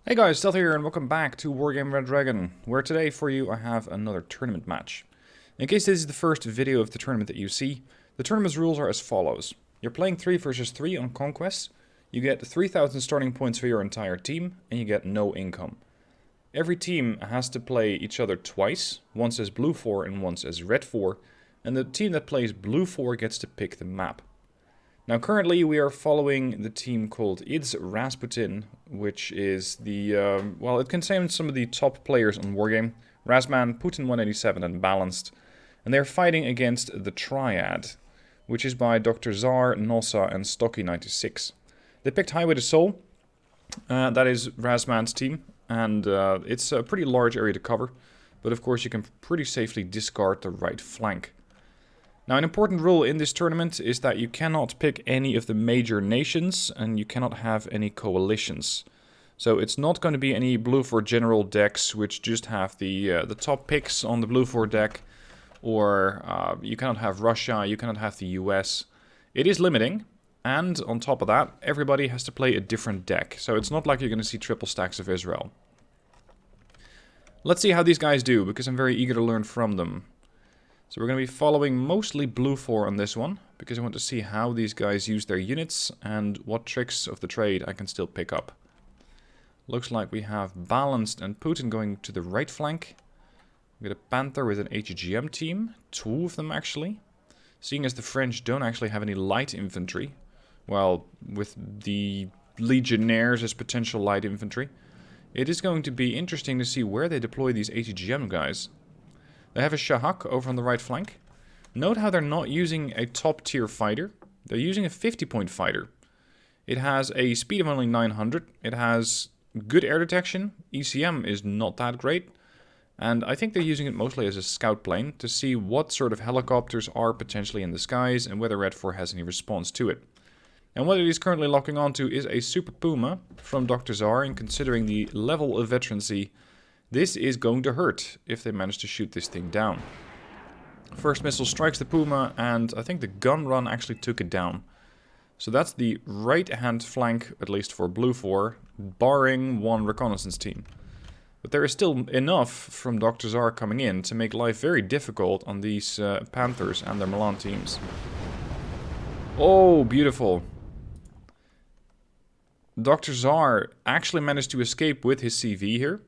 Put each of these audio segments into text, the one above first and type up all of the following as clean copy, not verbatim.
Hey guys, Stealth here and welcome back to Wargame Brendryen, where today for you I have another tournament match. In case this is the first video of the tournament that you see, the tournament's rules are as follows. You're playing 3 versus 3 on Conquest, you get 3,000 starting points for your entire team, and you get no income. Every team has to play each other twice, once as Blue 4 and once as Red 4, and the team that plays Blue 4 gets to pick the map. Now currently we are following the team called ItsRazzPutin, which is the, well, it contains some of the top players on Wargame. Razzman, Putin187 and Balanced. And they're fighting against the Triad, which is by Dr. Zar, Nossa and Stocky96. They picked Highway to Seoul, that is Razzman's team, and it's a pretty large area to cover. But of course you can pretty safely discard the right flank. Now, an important rule in this tournament is that you cannot pick any of the major nations and you cannot have any coalitions. So it's not going to be any Blue 4 general decks which just have the top picks on the Blue 4 deck, or you cannot have Russia, you cannot have the US. It is limiting, and on top of that, everybody has to play a different deck. So it's not like you're going to see triple stacks of Israel. Let's see how these guys do, because I'm very eager to learn from them. So we're going to be following mostly Blue 4 on this one, because I want to see how these guys use their units and what tricks of the trade I can still pick up. Looks like we have Balanced and Putin going to the right flank. We got a Panther with an HGM team, 2 of them actually. Seeing as the French don't actually have any light infantry, well, with the Legionnaires as potential light infantry, it is going to be interesting to see where they deploy these HGM guys. They have a Shahak over on the right flank. Note how they're not using a top tier fighter. They're using a 50-point fighter. It has a speed of only 900. It has good air detection. ECM is not that great. And I think they're using it mostly as a scout plane to see what sort of helicopters are potentially in the skies and whether Red 4 has any response to it. And what it is currently locking onto is a Super Puma from Dr. Zar, and considering the level of veterancy, this is going to hurt if they manage to shoot this thing down. First missile strikes the Puma, and I think the gun run actually took it down. So that's the right-hand flank, at least for Blue 4, barring one reconnaissance team. But there is still enough from Dr. Zar coming in to make life very difficult on these Panthers and their Milan teams. Oh, beautiful. Dr. Zar actually managed to escape with his CV here.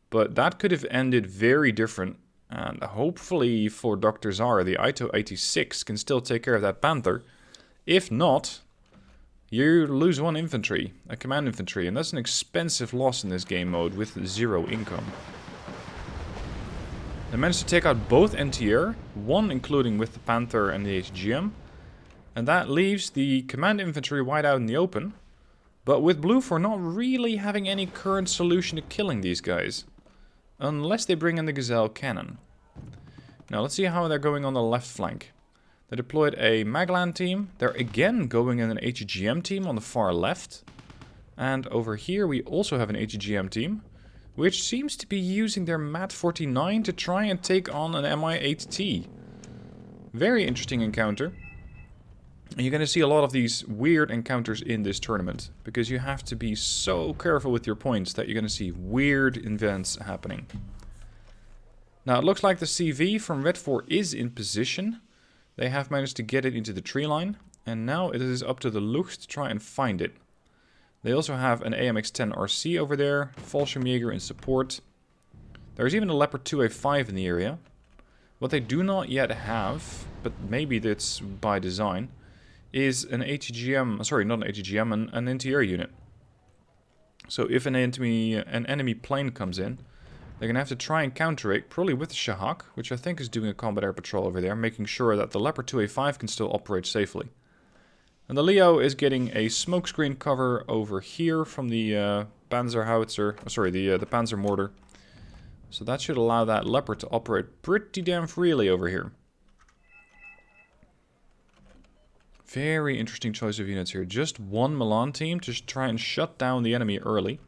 But that could have ended very different, and hopefully for Dr. Zar, the Ito 86 can still take care of that Panther. If not, you lose one infantry, a command infantry, and that's an expensive loss in this game mode with 0 income. They managed to take out both NTR, one including with the Panther and the HGM, and that leaves the command infantry wide out in the open, but with Blue 4 not really having any current solution to killing these guys. Unless they bring in the Gazelle cannon. Now let's see how they're going on the left flank. They deployed a Maglan team. They're again going in an HGM team on the far left. And over here we also have an HGM team, which seems to be using their MAT 49 to try and take on an Mi-8T. Very interesting encounter. And you're going to see a lot of these weird encounters in this tournament, because you have to be so careful with your points that you're going to see weird events happening. Now it looks like the CV from Red 4 is in position. They have managed to get it into the tree line, and now it is up to the Luchs to try and find it. They also have an AMX-10 RC over there, Fallschirmjäger in support. There's even a Leopard 2A5 in the area. What they do not yet have, but maybe that's by design, is an HGM, sorry, not an HGM, an NTR unit. So if an enemy plane comes in, they're going to have to try and counter it, probably with the Shahak, which I think is doing a combat air patrol over there, making sure that the Leopard 2A5 can still operate safely. And the Leo is getting a smokescreen cover over here from the Panzer howitzer, sorry, the Panzer mortar. So that should allow that Leopard to operate pretty damn freely over here. Very interesting choice of units here. Just one Milan team to try and shut down the enemy early.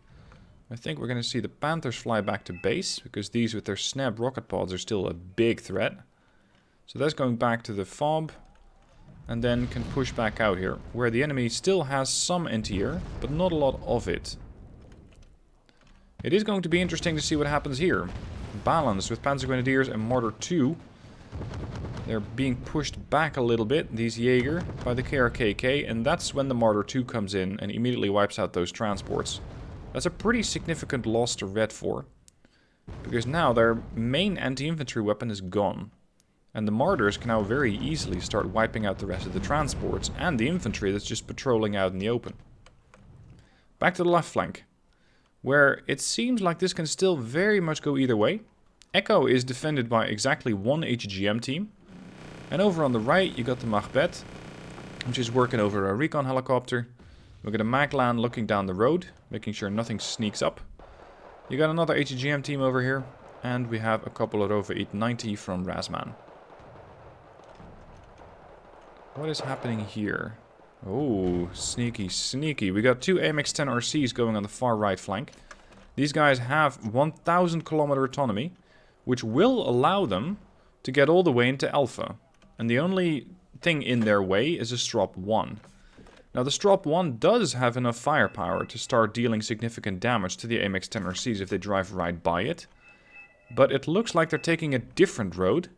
I think we're going to see the Panthers fly back to base, because these with their snap rocket pods are still a big threat. So that's going back to the FOB, and then can push back out here, where the enemy still has some NTR, but not a lot of it. It is going to be interesting to see what happens here. Balanced with Panzer Grenadiers and Mortar 2. They're being pushed back a little bit, these Jaeger, by the KRKK, and that's when the Mortar 2 comes in and immediately wipes out those transports. That's a pretty significant loss to Red 4, because now their main anti-infantry weapon is gone. And the Martyrs can now very easily start wiping out the rest of the transports and the infantry that's just patrolling out in the open. Back to the left flank, where it seems like this can still very much go either way. Echo is defended by exactly one HGM team. And over on the right, you got the Macbeth, which is working over a recon helicopter. We got a Maglan looking down the road, making sure nothing sneaks up. You got another HGM team over here, and we have a couple of over 890 from Razzman. What is happening here? Oh, sneaky, sneaky. We got two AMX-10 RCs going on the far right flank. These guys have 1,000 kilometer autonomy, which will allow them to get all the way into Alpha. And the only thing in their way is a Strop 1. Now the Strop 1 does have enough firepower to start dealing significant damage to the AMX-10 RCs if they drive right by it. But it looks like they're taking a different road.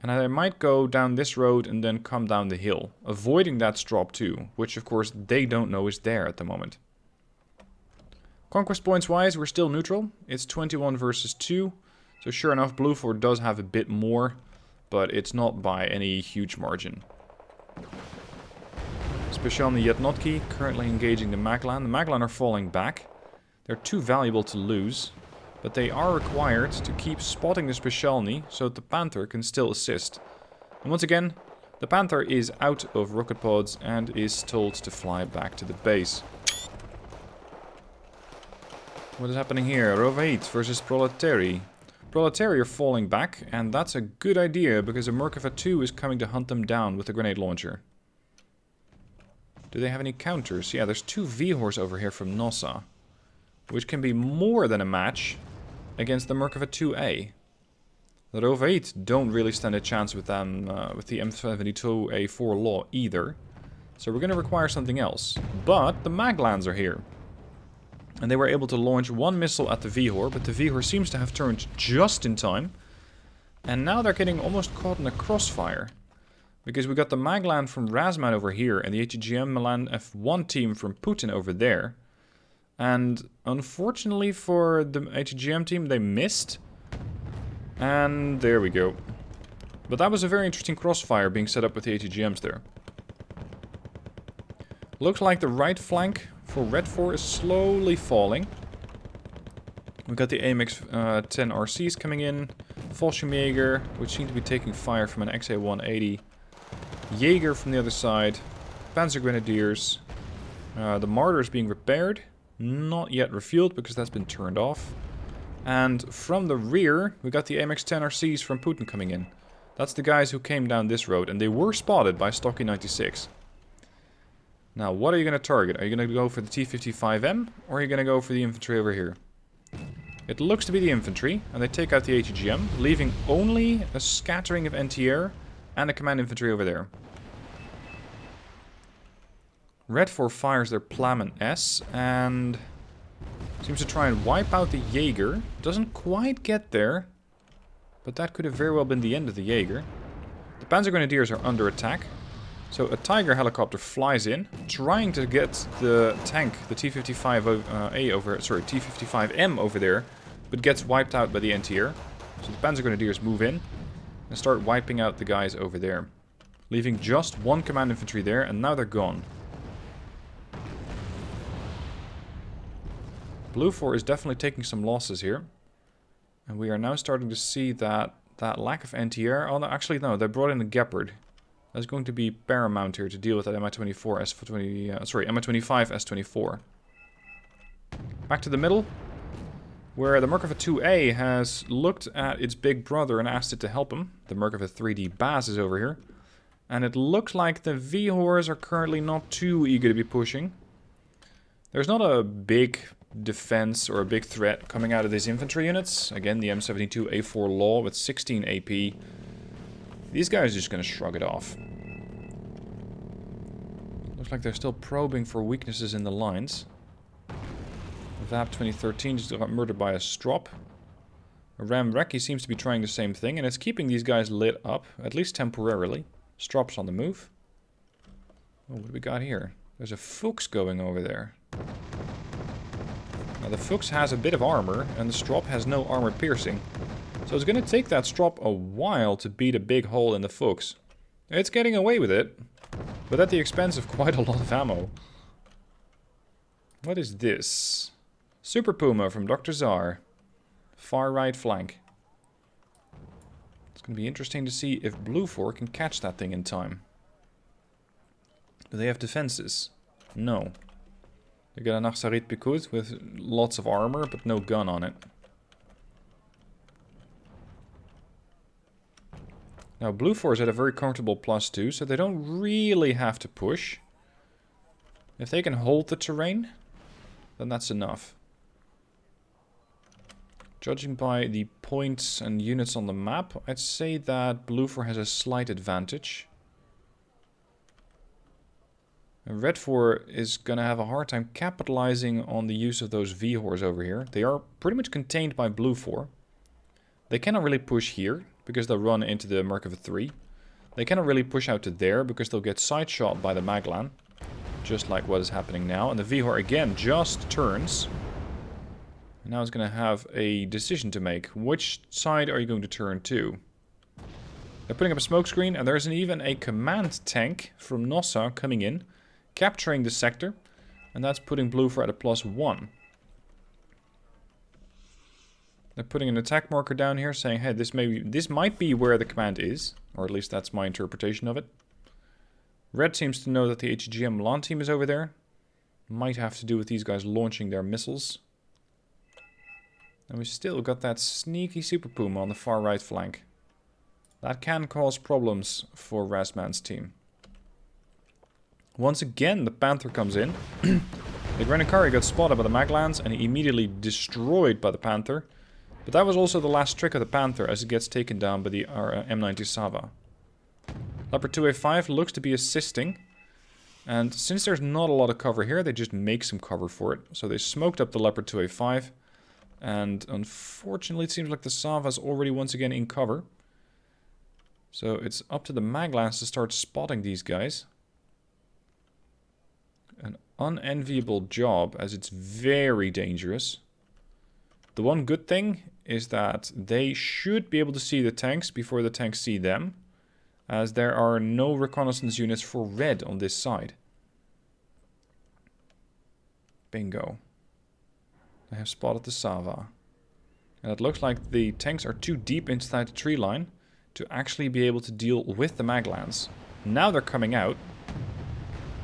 And they might go down this road and then come down the hill, avoiding that Strop 2, which of course they don't know is there at the moment. Conquest points wise, we're still neutral. It's 21 versus 2. So sure enough, Blue 4 does have a bit more, but it's not by any huge margin. Specialny Yetnotki currently engaging the Maglan. The Maglan are falling back. They're too valuable to lose, but they are required to keep spotting the Specialny so that the Panther can still assist. And once again, the Panther is out of rocket pods and is told to fly back to the base. What is happening here? Rovait versus Proletari. Proletari are falling back, and that's a good idea because a Merkava 2 is coming to hunt them down with a grenade launcher. Do they have any counters? Yeah, there's two V-Horse over here from Nossa, which can be more than a match against the Merkava 2A. The Rovait don't really stand a chance with them, with the M72A4 Law either. So we're going to require something else. But the Maglans are here. And they were able to launch one missile at the Vihor, but the Vihor seems to have turned just in time. And now they're getting almost caught in a crossfire. Because we got the Maglan from Razzman over here and the HGM Milan F1 team from Putin over there. And unfortunately for the HGM team, they missed. And there we go. But that was a very interesting crossfire being set up with the HGMs there. Looks like the right flank for Red 4 is slowly falling. We've got the AMX-10 RCs coming in. Fallschirmjäger, which seem to be taking fire from an XA-180. Jaeger from the other side. Panzer Grenadiers. The Martyrs being repaired. Not yet refueled because that's been turned off. And from the rear, we got the AMX-10 RCs from Putin coming in. That's the guys who came down this road, and they were spotted by Stocky 96. Now, what are you going to target? Are you going to go for the T-55M, or are you going to go for the infantry over here? It looks to be the infantry, and they take out the HGM, leaving only a scattering of NTR and a command infantry over there. Red 4 fires their Plamen S, and seems to try and wipe out the Jaeger. Doesn't quite get there, but that could have very well been the end of the Jaeger. The Panzer Grenadiers are under attack. So a Tiger helicopter flies in, trying to get the tank, the T-55M over there, but gets wiped out by the NTR. So the Panzer Grenadiers move in and start wiping out the guys over there, leaving just one command infantry there, and now they're gone. Blue 4 is definitely taking some losses here, and we are now starting to see that lack of NTR. Oh no, actually no, they brought in a Gepard. That's going to be paramount here to deal with that Mi-25 S-24. Back to the middle, where the Merkava 2A has looked at its big brother and asked it to help him. The Merkava 3D Baz is over here. And it looks like the V-Hors are currently not too eager to be pushing. There's not a big defense or a big threat coming out of these infantry units. Again, the M72A4 Law with 16 AP. These guys are just going to shrug it off. Looks like they're still probing for weaknesses in the lines. VAP 2013 just got murdered by a strop. A ram wreck, he seems to be trying the same thing, and it's keeping these guys lit up, at least temporarily. Strop's on the move. Oh, what do we got here? There's a Fuchs going over there. Now the Fuchs has a bit of armor, and the Strop has no armor piercing. So it's going to take that Strop a while to beat a big hole in the Fuchs. It's getting away with it, but at the expense of quite a lot of ammo. What is this? Super Puma from Dr. Czar. Far right flank. It's going to be interesting to see if Blue 4 can catch that thing in time. Do they have defenses? No. They got a Nachsarit Pikut with lots of armor, but no gun on it. Now Blue 4 is at a very comfortable +2, so they don't really have to push. If they can hold the terrain, then that's enough. Judging by the points and units on the map, I'd say that Blue 4 has a slight advantage. And Red 4 is going to have a hard time capitalizing on the use of those V-Hors over here. They are pretty much contained by Blue 4. They cannot really push here, because they'll run into the Merkava 3. They cannot really push out to there, because they'll get side shot by the Maglan. Just like what is happening now. And the V-Hor again just turns. And now it's going to have a decision to make. Which side are you going to turn to? They're putting up a smoke screen, and there's even a command tank from Nossa coming in, capturing the sector, and that's putting Blue 4 at a +1. They're putting an attack marker down here, saying, hey, this might be where the command is, or at least that's my interpretation of it. Red seems to know that the HGM LAN team is over there. Might have to do with these guys launching their missiles. And we still got that sneaky Super Puma on the far right flank. That can cause problems for Razzman's team. Once again, the Panther comes in. The Grindley got spotted by the Maglans and immediately destroyed by the Panther. But that was also the last trick of the Panther as it gets taken down by the M90 Sava. Leopard 2A5 looks to be assisting. And since there's not a lot of cover here, they just make some cover for it. So they smoked up the Leopard 2A5. And unfortunately, it seems like the Sava's already once again in cover. So it's up to the Maglans to start spotting these guys. An unenviable job, as it's very dangerous. The one good thing is that they should be able to see the tanks before the tanks see them, as there are no reconnaissance units for red on this side. Bingo. I have spotted the Sava. And it looks like the tanks are too deep inside the tree line to actually be able to deal with the Maglans. Now they're coming out.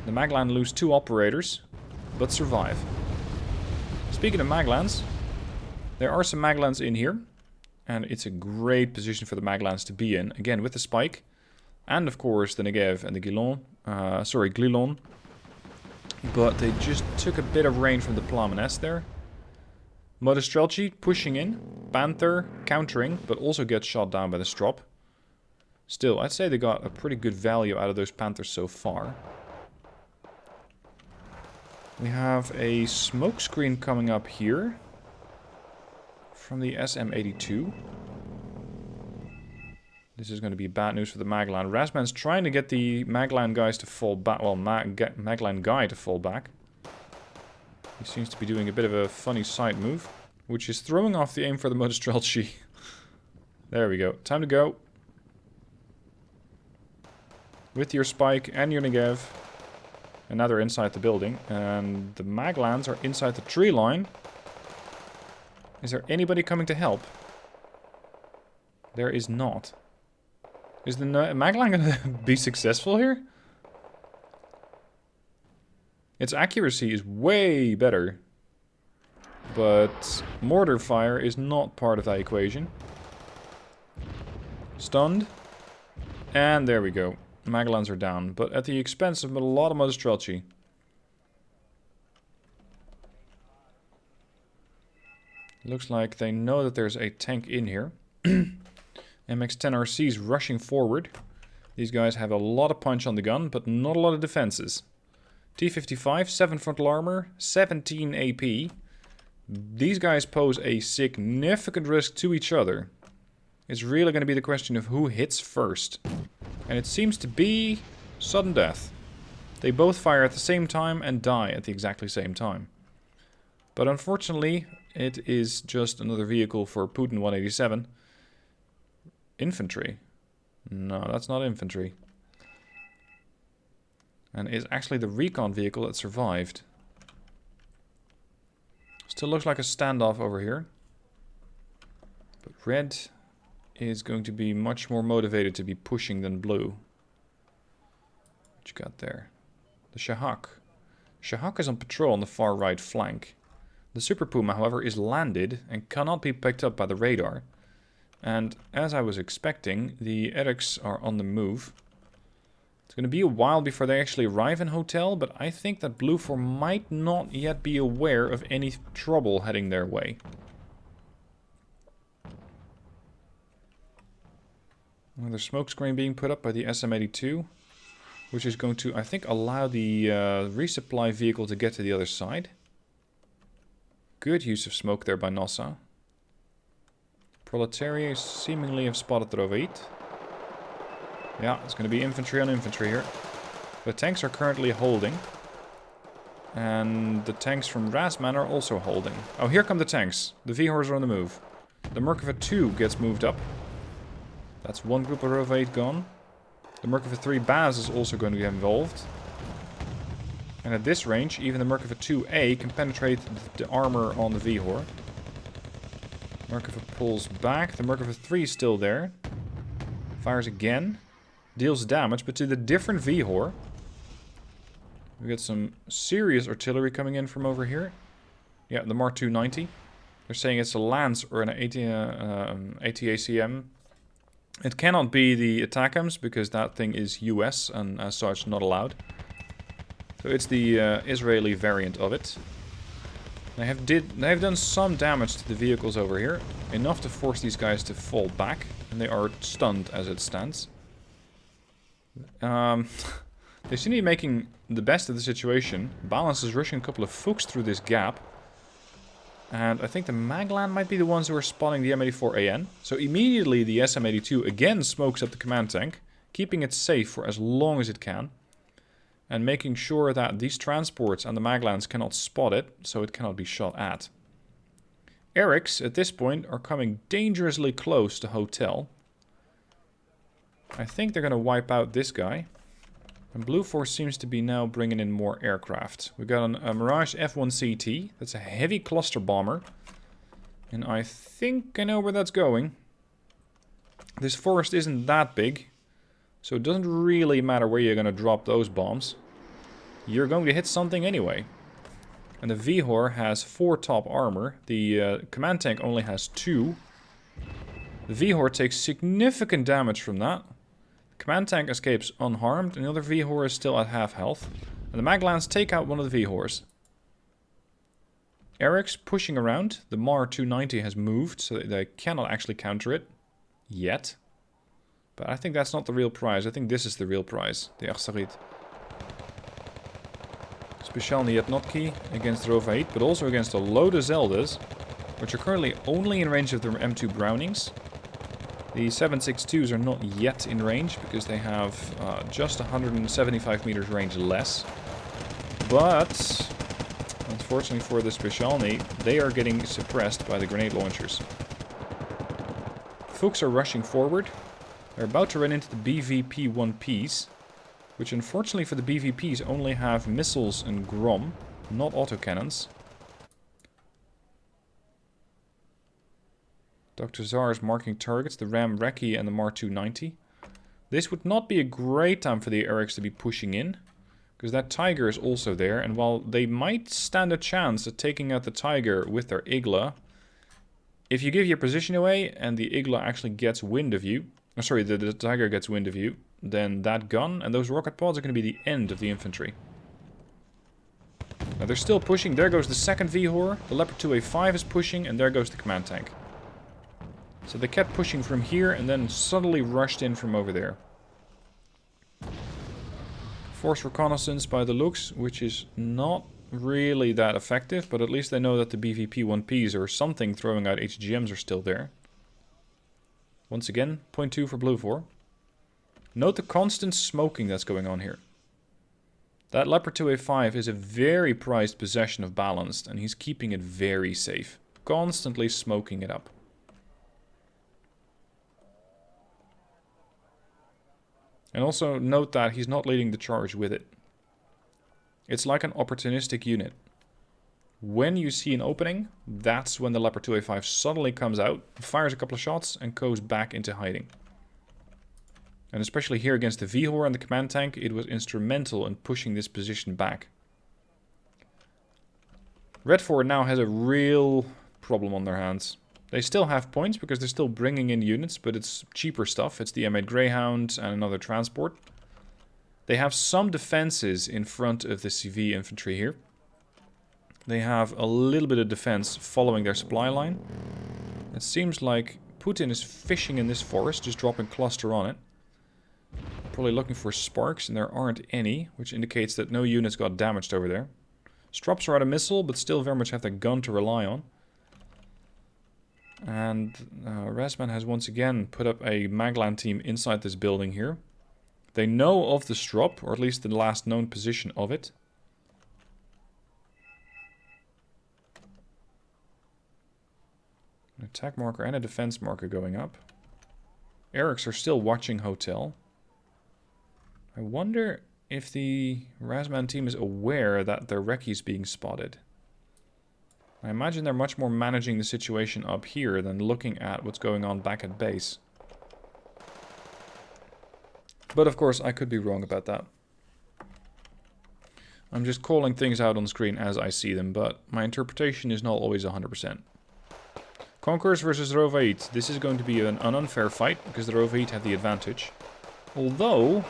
The Maglan lose 2 operators, but survive. Speaking of Maglans, there are some Maglans in here. And it's a great position for the Maglans to be in. Again, with the Spike. And of course the Negev and the Glilon. But they just took a bit of rain from the Pulliam there. Modestrelci pushing in. Panther countering, but also gets shot down by the Strop. Still, I'd say they got a pretty good value out of those Panthers so far. We have a smoke screen coming up here. From the SM-82. This is going to be bad news for the Maglan. Razzman's trying to get the Maglan guys to fall back. Well, Maglan guy to fall back. He seems to be doing a bit of a funny side move, which is throwing off the aim for the Modestrelci. There we go. Time to go. With your Spike and your Negev. And now they're inside the building. And the Maglans are inside the tree line. Is there anybody coming to help? There is not. Is the Maglan going to be successful here? Its accuracy is way better. But mortar fire is not part of that equation. Stunned. And there we go. Maglans are down, but at the expense of a lot of Modestrelci. Looks like they know that there's a tank in here. MX-10 RC's rushing forward. These guys have a lot of punch on the gun, but not a lot of defenses. T-55, 7 frontal armor, 17 AP. These guys pose a significant risk to each other. It's really going to be the question of who hits first. And it seems to be sudden death. They both fire at the same time and die at the exactly same time. But unfortunately, it is just another vehicle for Putin187. Infantry. No, that's not infantry. And it's actually the recon vehicle that survived. Still looks like a standoff over here. But red is going to be much more motivated to be pushing than blue. What you got there? The Shahak. Shahak is on patrol on the far right flank. The Super Puma, however, is landed and cannot be picked up by the radar. And as I was expecting, the Erics are on the move. It's going to be a while before they actually arrive in Hotel, but I think that Blue 4 might not yet be aware of any trouble heading their way. Another smoke screen being put up by the SM-82, which is going to, I think, allow the resupply vehicle to get to the other side. Good use of smoke there by Nossa. Proletariat seemingly have spotted the Roveit. Yeah, it's going to be infantry on infantry here. The tanks are currently holding. And the tanks from Razzman are also holding. Oh, here come the tanks. The Vihors are on the move. The Merkava 2 gets moved up. That's one group of Roveit gone. The Merkava 3 Baz is also going to get involved. And at this range, even the Merkava 2A can penetrate the armor on the Vihor. Merkava pulls back. The Merkava 3 is still there. Fires again. Deals damage, but to the different Vihor. We got some serious artillery coming in from over here. Yeah, the Mar 290. They're saying it's a Lance or an ATACM. It cannot be the ATACMs because that thing is US and as such not allowed. So it's the Israeli variant of it. They have done some damage to the vehicles over here. Enough to force these guys to fall back. And they are stunned as it stands. They seem to be making the best of the situation. Balanced is rushing a couple of Fuchs through this gap. And I think the Maglan might be the ones who are spawning the M84AN. So immediately the SM-82 again smokes up the command tank. Keeping it safe for as long as it can. And making sure that these transports and the Maglans cannot spot it. So it cannot be shot at. Erics at this point are coming dangerously close to Hotel. I think they're going to wipe out this guy. And Blue Force seems to be now bringing in more aircraft. We got a Mirage F1CT. That's a heavy cluster bomber. And I think I know where that's going. This forest isn't that big. So it doesn't really matter where you're going to drop those bombs. You're going to hit something anyway. And the Vihor has 4 top armor. The command tank only has 2. The Vihor takes significant damage from that. Command tank escapes unharmed, and the other Vihor is still at half health. And the Maglans take out one of the Vihors. Eric's pushing around. The Mar 290 has moved, so they cannot actually counter it. Yet. But I think that's not the real prize. I think this is the real prize. The Achsarit. Specialny Etnotki against Roveit, but also against a load of Zeldas, which are currently only in range of the M2 Brownings. The 7.62s are not yet in range because they have just 175 meters range less. But, unfortunately for the Specialny, they are getting suppressed by the grenade launchers. Fuchs are rushing forward. They're about to run into the BVP-1Ps, which unfortunately for the BVPs only have missiles and Grom, not autocannons. Dr. Czar is marking targets, the Ram Recce and the Mar 290. This would not be a great time for the Erics to be pushing in, because that Tiger is also there, and while they might stand a chance at taking out the Tiger with their Igla, if you give your position away and the Igla actually gets wind of you, the Tiger gets wind of you, then that gun and those rocket pods are going to be the end of the infantry. Now they're still pushing. There goes the second Vihor. The Leopard 2A5 is pushing, and there goes the command tank. So they kept pushing from here and then suddenly rushed in from over there. Force reconnaissance by DeLuce, which is not really that effective, but at least they know that the BVP-1Ps or something throwing out HGMs are still there. Once again, 0.2 for blue 4. Note the constant smoking that's going on here. That Leopard 2A5 is a very prized possession of Balanced, and he's keeping it very safe. Constantly smoking it up. And also note that he's not leading the charge with it. It's like an opportunistic unit. When you see an opening, that's when the Leopard 2A5 suddenly comes out, fires a couple of shots, and goes back into hiding. And especially here against the Vihor and the command tank, it was instrumental in pushing this position back. Red 4 now has a real problem on their hands. They still have points because they're still bringing in units, but it's cheaper stuff. It's the M8 Greyhound and another transport. They have some defenses in front of the CV infantry here. They have a little bit of defense following their supply line. It seems like Putin is fishing in this forest, just dropping cluster on it. Probably looking for sparks, and there aren't any, which indicates that no units got damaged over there. Strops are out of missile, but still very much have that gun to rely on. And Razzman has once again put up a Maglan team inside this building here. They know of the Strop, or at least the last known position of it. An attack marker and a defense marker going up. Erics are still watching Hotel. I wonder if the Razzman team is aware that their recce is being spotted. I imagine they're much more managing the situation up here than looking at what's going on back at base. But of course, I could be wrong about that. I'm just calling things out on the screen as I see them, but my interpretation is not always 100%. Conquerors versus Rovait. This is going to be an unfair fight, because the Rovait have the advantage. Although,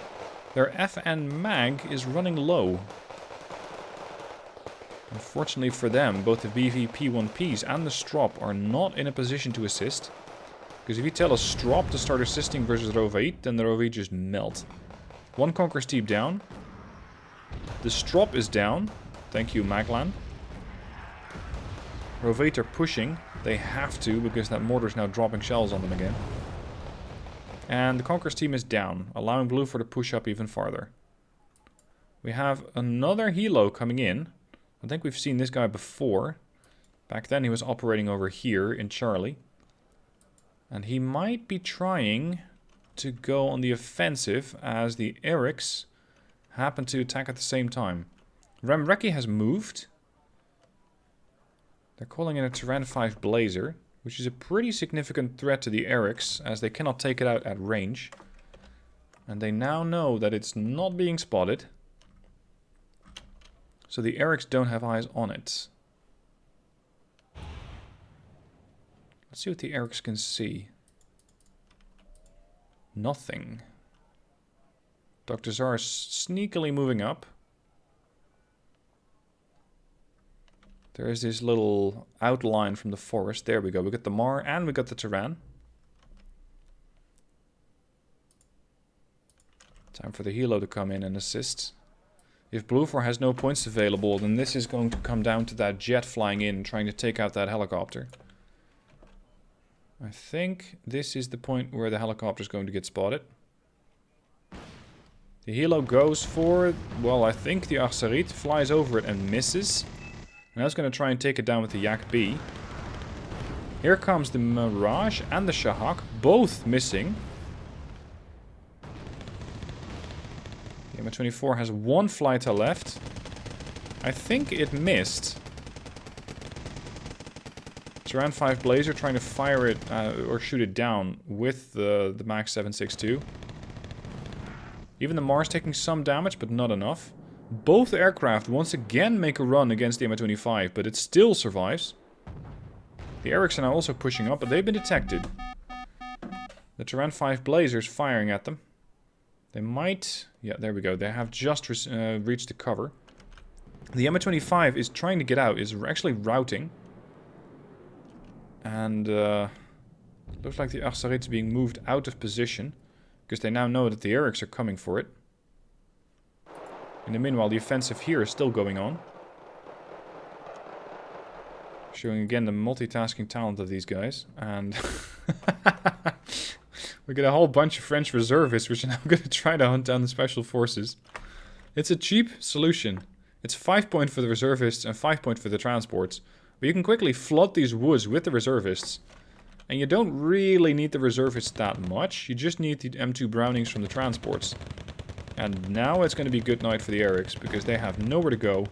their FN mag is running low. Unfortunately for them, both the BVP-1Ps and the Strop are not in a position to assist. Because if you tell a Strop to start assisting versus Rovait, then the Rovait just melt. One Conqueror Steep down. The Strop is down. Thank you, Maglan. Rovait are pushing. They have to, because that mortar is now dropping shells on them again. And the Conqueror's team is down, allowing blue for to push up even farther. We have another helo coming in. I think we've seen this guy before. Back then he was operating over here in Charlie. And he might be trying to go on the offensive as the Erics happen to attack at the same time. Remrecki has moved. They're calling in a Tyran 5 Blazer, which is a pretty significant threat to the Erics, as they cannot take it out at range. And they now know that it's not being spotted. So the Erics don't have eyes on it. Let's see what the Erics can see. Nothing. Dr. Zar is sneakily moving up. There is this little outline from the forest. There we go. We got the Mar and we got the Tyran. Time for the helo to come in and assist. If Blue 4 has no points available, then this is going to come down to that jet flying in and trying to take out that helicopter. I think this is the point where the helicopter is going to get spotted. The helo goes for, well, I think the Arsarit flies over it and misses. And I was going to try and take it down with the Yak B. Here comes the Mirage and the Shahak, both missing. The M24 has one fighter left. I think it missed. Tyran 5 Blazer trying to fire it or shoot it down with the Max 762. Even the Mars taking some damage, but not enough. Both aircraft once again make a run against the Mi-25, but it still survives. The Erics are now also pushing up, but they've been detected. The Tyran 5 Blazers firing at them. They might... yeah, there we go. They have just reached the cover. The Mi-25 is trying to get out, is actually routing. And looks like the Arsarit is being moved out of position, because they now know that the Erics are coming for it. In the meanwhile, the offensive here is still going on. Showing again the multitasking talent of these guys. And we get a whole bunch of French reservists, which are now going to try to hunt down the special forces. It's a cheap solution. It's 5 point for the reservists and 5 point for the transports. But you can quickly flood these woods with the reservists. And you don't really need the reservists that much. You just need the M2 Brownings from the transports. And now it's going to be good night for the Erics, because they have nowhere to go.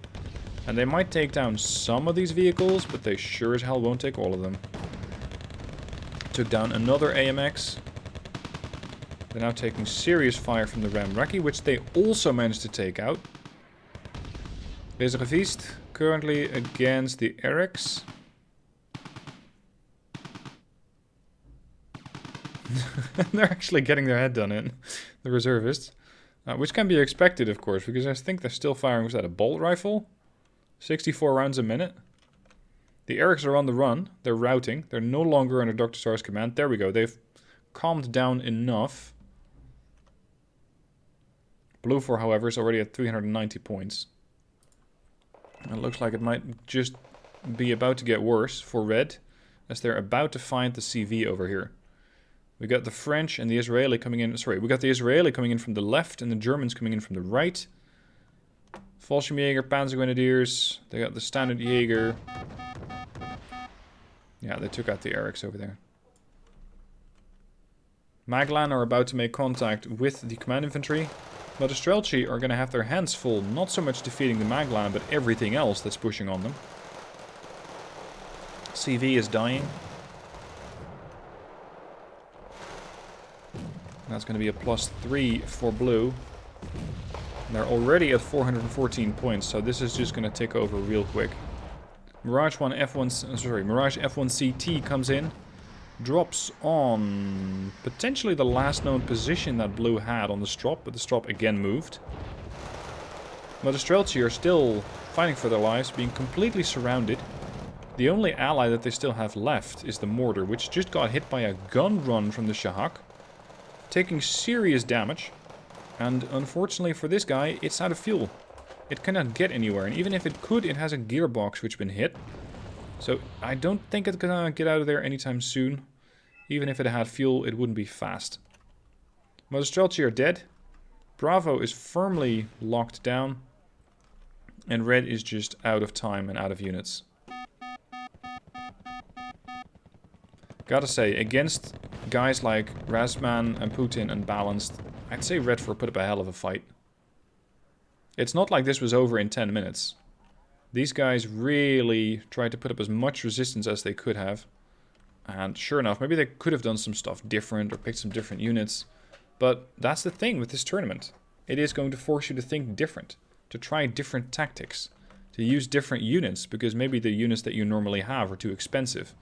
And they might take down some of these vehicles, but they sure as hell won't take all of them. Took down another AMX. They're now taking serious fire from the Ramraki, which they also managed to take out. JFHeasy currently against the Erics. They're actually getting their head done in, the reservists. Which can be expected, of course, because I think they're still firing, was that a bolt rifle? 64 rounds a minute. The Erics are on the run. They're routing. They're no longer under Dr. Star's command. There we go. They've calmed down enough. Blue 4, however, is already at 390 points. It looks like it might just be about to get worse for Red, as they're about to find the CV over here. We got the French and the Israeli coming in. Sorry, we got the Israeli coming in from the left and the Germans coming in from the right. Fallschirmjäger, Panzer Grenadiers. They got the Standard Jaeger. Yeah, they took out the Erics over there. Maglan are about to make contact with the command infantry. But the Strelchi are going to have their hands full, not so much defeating the Maglan, but everything else that's pushing on them. CV is dying. That's going to be a +3 for blue. They're already at 414 points, so this is just going to take over real quick. Mirage F1CT comes in. Drops on potentially the last known position that blue had on the Strop, but the Strop again moved. But the Strelchi are still fighting for their lives, being completely surrounded. The only ally that they still have left is the Mortar, which just got hit by a gun run from the Shahak, taking serious damage. And unfortunately for this guy, it's out of fuel. It cannot get anywhere, and even if it could, it has a gearbox which has been hit. So I don't think it's gonna get out of there anytime soon. Even if it had fuel, it wouldn't be fast. But the Strelchi are dead. Bravo is firmly locked down. And Red is just out of time and out of units. Gotta say, against guys like Razzman and Putin and Balanced, I'd say Red 4 put up a hell of a fight. It's not like this was over in 10 minutes. These guys really tried to put up as much resistance as they could have. And sure enough, maybe they could have done some stuff different or picked some different units. But that's the thing with this tournament. It is going to force you to think different. To try different tactics. To use different units, because maybe the units that you normally have are too expensive.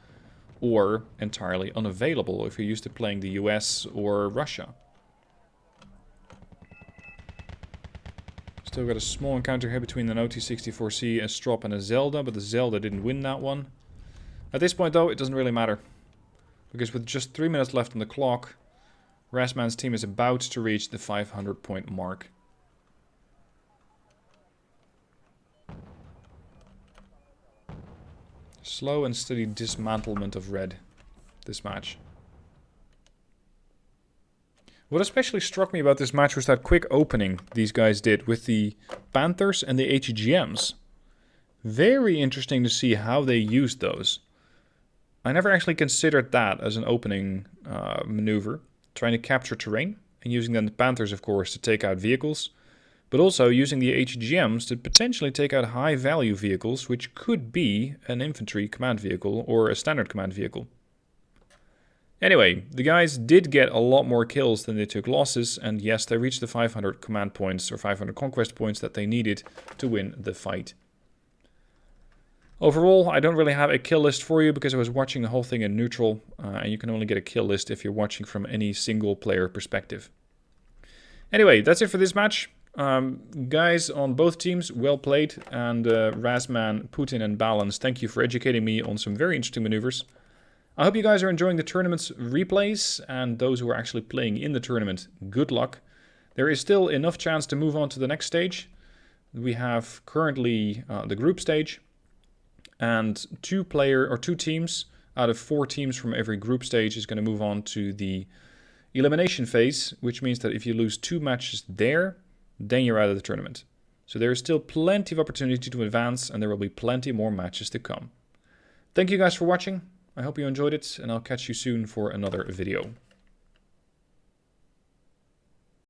Or entirely unavailable if you're used to playing the US or Russia. Still got a small encounter here between an OT-64C, a Strop and a Zelda, but the Zelda didn't win that one. At this point though, it doesn't really matter. Because with just 3 minutes left on the clock, Razzman's team is about to reach the 500 point mark. Slow and steady dismantlement of Red, this match. What especially struck me about this match was that quick opening these guys did with the Panthers and the HGMs. Very interesting to see how they used those. I never actually considered that as an opening maneuver, trying to capture terrain and using then the Panthers, of course, to take out vehicles, but also using the HGMs to potentially take out high-value vehicles, which could be an infantry command vehicle or a standard command vehicle. Anyway, the guys did get a lot more kills than they took losses, and yes, they reached the 500 command points or 500 conquest points that they needed to win the fight. Overall, I don't really have a kill list for you because I was watching the whole thing in neutral, and you can only get a kill list if you're watching from any single player perspective. Anyway, that's it for this match. Guys on both teams, well played, and Razzman, Putin and Balanced, thank you for educating me on some very interesting maneuvers. I hope you guys are enjoying the tournament's replays, and those who are actually playing in the tournament, good luck. There is still enough chance to move on to the next stage. We have currently the group stage, And two teams out of 4 teams from every group stage is going to move on to the elimination phase, which means that if you lose 2 matches there, then you're out of the tournament. So there is still plenty of opportunity to advance, and there will be plenty more matches to come. Thank you guys for watching. I hope you enjoyed it, and I'll catch you soon for another video.